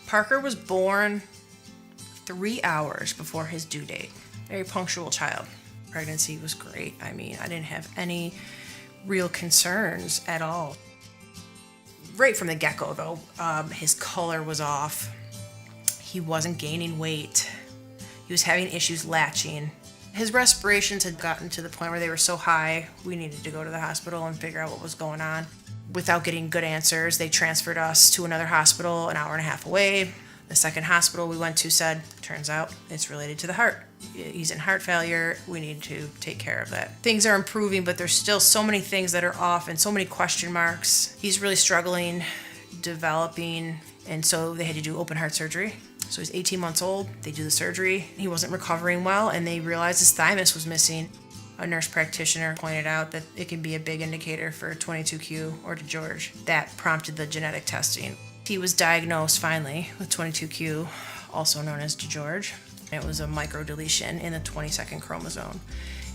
Parker was born 3 hours before his due date. Very punctual child. Pregnancy was great. I mean, I didn't have any real concerns at all. Right from the get-go, though, his color was off. He wasn't gaining weight. He was having issues latching. His respirations had gotten to the point where they were so high, we needed to go to the hospital and figure out what was going on. Without getting good answers, they transferred us to another hospital an hour and a half away. The second hospital we went to said, turns out it's related to the heart. He's in heart failure. We need to take care of that. Things are improving, but there's still so many things that are off and so many question marks. He's really struggling, developing, and so they had to do open heart surgery. So he's 18 months old. They do the surgery. He wasn't recovering well, and they realized his thymus was missing. A nurse practitioner pointed out that it can be a big indicator for 22q or DiGeorge. That prompted the genetic testing. He was diagnosed finally with 22q, also known as DiGeorge. It was a microdeletion in the 22nd chromosome.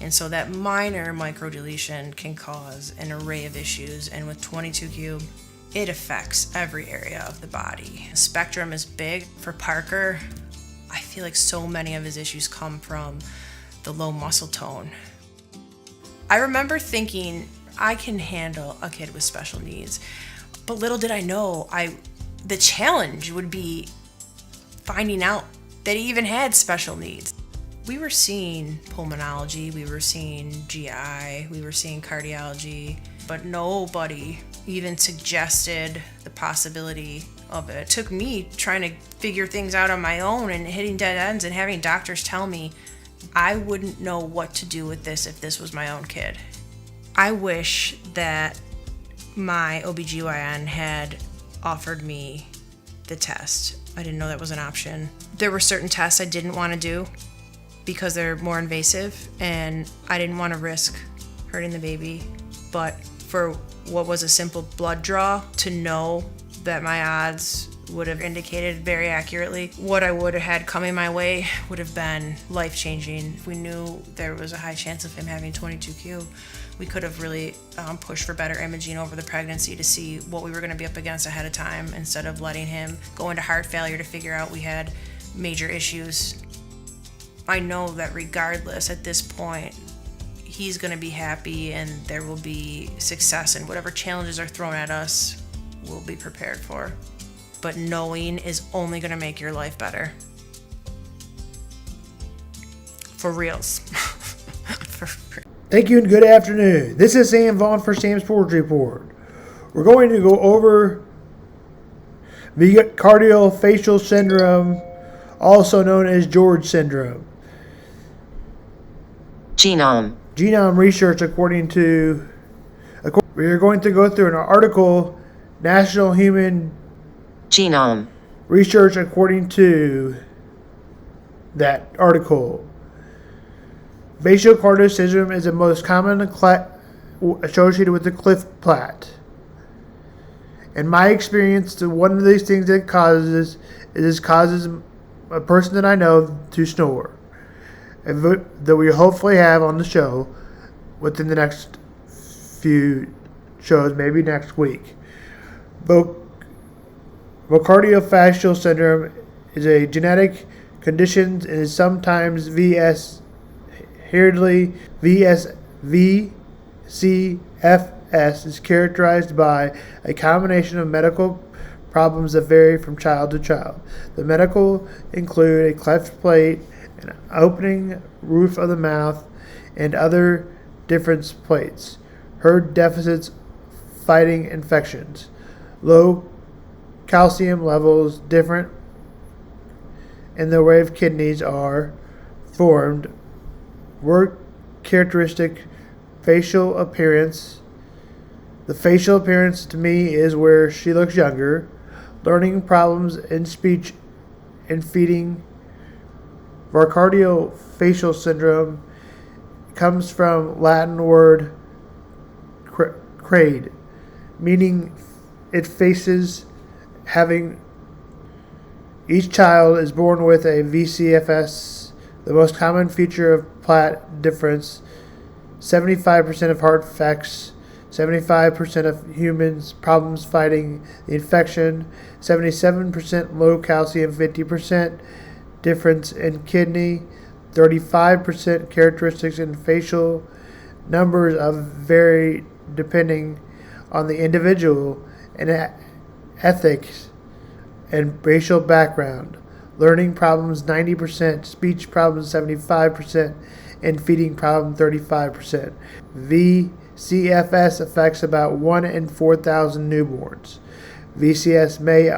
And so that minor microdeletion can cause an array of issues. And with 22q, it affects every area of the body. The spectrum is big. For Parker, I feel like so many of his issues come from the low muscle tone. I remember thinking, I can handle a kid with special needs. But little did I know, the challenge would be finding out that he even had special needs. We were seeing pulmonology, we were seeing GI, we were seeing cardiology, but nobody even suggested the possibility of it. It took me trying to figure things out on my own and hitting dead ends and having doctors tell me I wouldn't know what to do with this if this was my own kid. I wish that my OBGYN had offered me the test. I didn't know that was an option. There were certain tests I didn't want to do because they're more invasive and I didn't want to risk hurting the baby. But for what was a simple blood draw, to know that my odds would have indicated very accurately what I would have had coming my way would have been life-changing. If we knew there was a high chance of him having 22q, we could have really pushed for better imaging over the pregnancy to see what we were going to be up against ahead of time instead of letting him go into heart failure to figure out we had major issues. I know that regardless, at this point, he's going to be happy and there will be success, and whatever challenges are thrown at us, we'll be prepared for. But knowing is only going to make your life better. For reals. Thank you and good afternoon. This is Sam Vaughn for Sam's Sports Report. We're going to go over Velocardiofacial Syndrome, also known as DiGeorge Syndrome. Genome research we are going to go through an article, National Human Genome Research according to that article. Velocardiofacial syndrome is the most common associated with the cliff plat. In my experience, one of these things that causes a person that I know to snore, that we hopefully have on the show within the next few shows, maybe next week. Velocardiofacial syndrome is a genetic condition and is sometimes VCFS is characterized by a combination of medical problems that vary from child to child. The medical include a cleft plate, an opening roof of the mouth, and other different plates, herd deficits, fighting infections, low calcium levels, different in the way of kidneys are formed, work characteristic, facial appearance. The facial appearance to me is where she looks younger, learning problems in speech and feeding. Velocardiofacial syndrome comes from Latin word crade, meaning it faces having. Each child is born with a VCFS, the most common feature of plat difference. 75% of heart defects 75% of humans problems fighting the infection, 77% low calcium, 50% difference in kidney, 35% characteristics in facial numbers of vary depending on the individual and ethics and racial background. Learning problems 90%, speech problems 75%, and feeding problem 35%. VCFS affects about 1 in 4,000 newborns. VCS may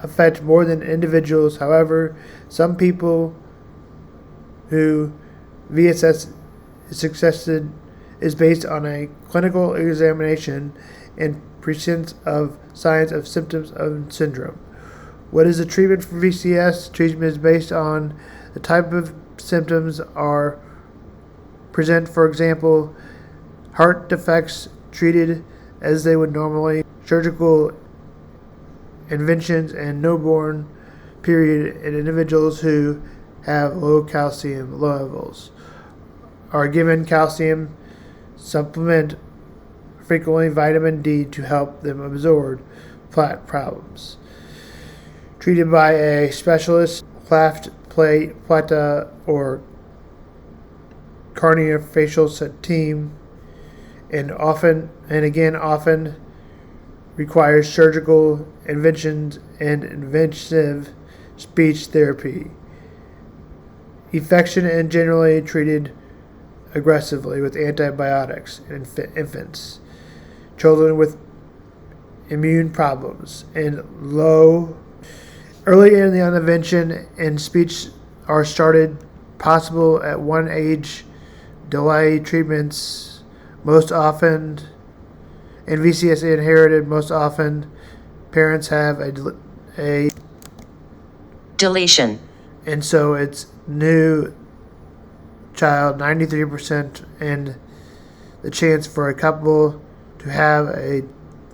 affect more than individuals. However, some people who VCS is successful is based on a clinical examination and presence of signs of symptoms of syndrome. What is the treatment for VCS? Treatment is based on the type of symptoms are present. For example, heart defects treated as they would normally, surgical interventions, and newborn period in individuals who have low calcium levels are given calcium supplement, frequently vitamin D, to help them absorb plaque problems. Treated by a specialist, cleft plate, plata, or craniofacial team, and often requires surgical interventions and invasive speech therapy. Infection and generally treated aggressively with antibiotics in infants, children with immune problems, and early in the intervention and speech are started possible at one age. Delay treatments most often, and VCS inherited most often. Parents have a deletion, and so it's new child 93%, and the chance for a couple to have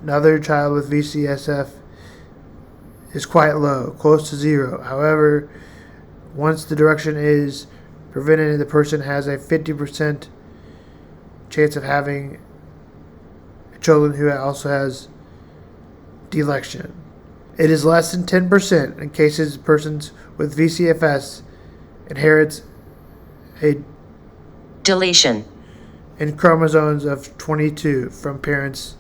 another child with VCSF is quite low, close to zero. However, once the direction is prevented, the person has a 50% chance of having children who also has deletion. It is less than 10% in cases persons with VCFS inherits a deletion in chromosomes of 22 from parents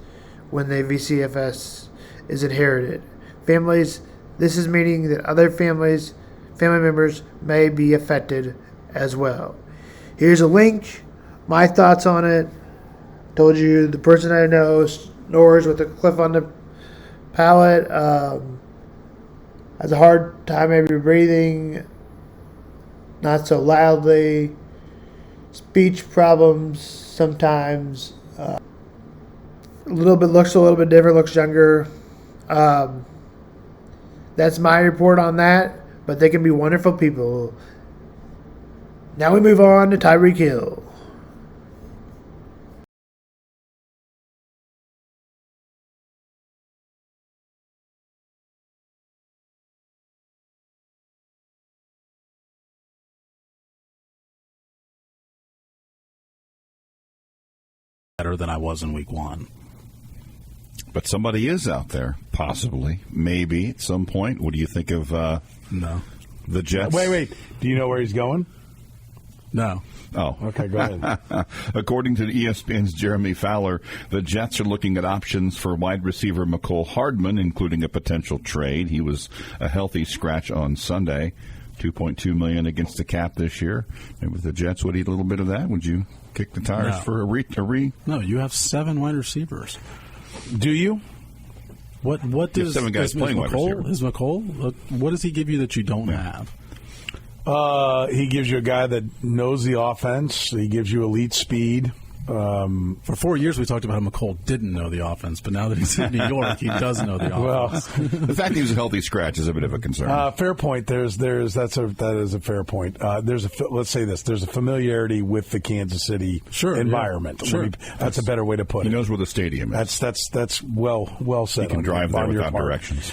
when the VCFS is inherited. Families, this is meaning that other family members may be affected as well. Here's a link, my thoughts on it. Told you the person I know snores with a cliff on the palate, has a hard time maybe breathing, not so loudly, speech problems sometimes, looks a little bit different, looks younger. That's my report on that, but they can be wonderful people. Now we move on to Tyreek Hill. Better than I was in week one. But somebody is out there, possibly, maybe, at some point. What do you think of No. the Jets? Wait. Do you know where he's going? No. Oh. Okay, go ahead. According to ESPN's Jeremy Fowler, the Jets are looking at options for wide receiver McCole Hardman, including a potential trade. He was a healthy scratch on Sunday. $2.2 million against the cap this year. Maybe the Jets would eat a little bit of that. Would you kick the tires for a re? No, you have 7 wide receivers. Do you? What does 7 guys playing wide receiver. Is McCole? What does he give you that you don't have? He gives you a guy that knows the offense. He gives you elite speed. For 4 years, we talked about how McCole didn't know the offense, but now that he's in New York, he does know the offense. The fact that he was a healthy scratch is a bit of a concern. Fair point. That is a fair point. Let's say this. There's a familiarity with the Kansas City environment. Yeah. Sure. That's a better way to put it. He knows where the stadium is. That's well said. He can drive there without directions.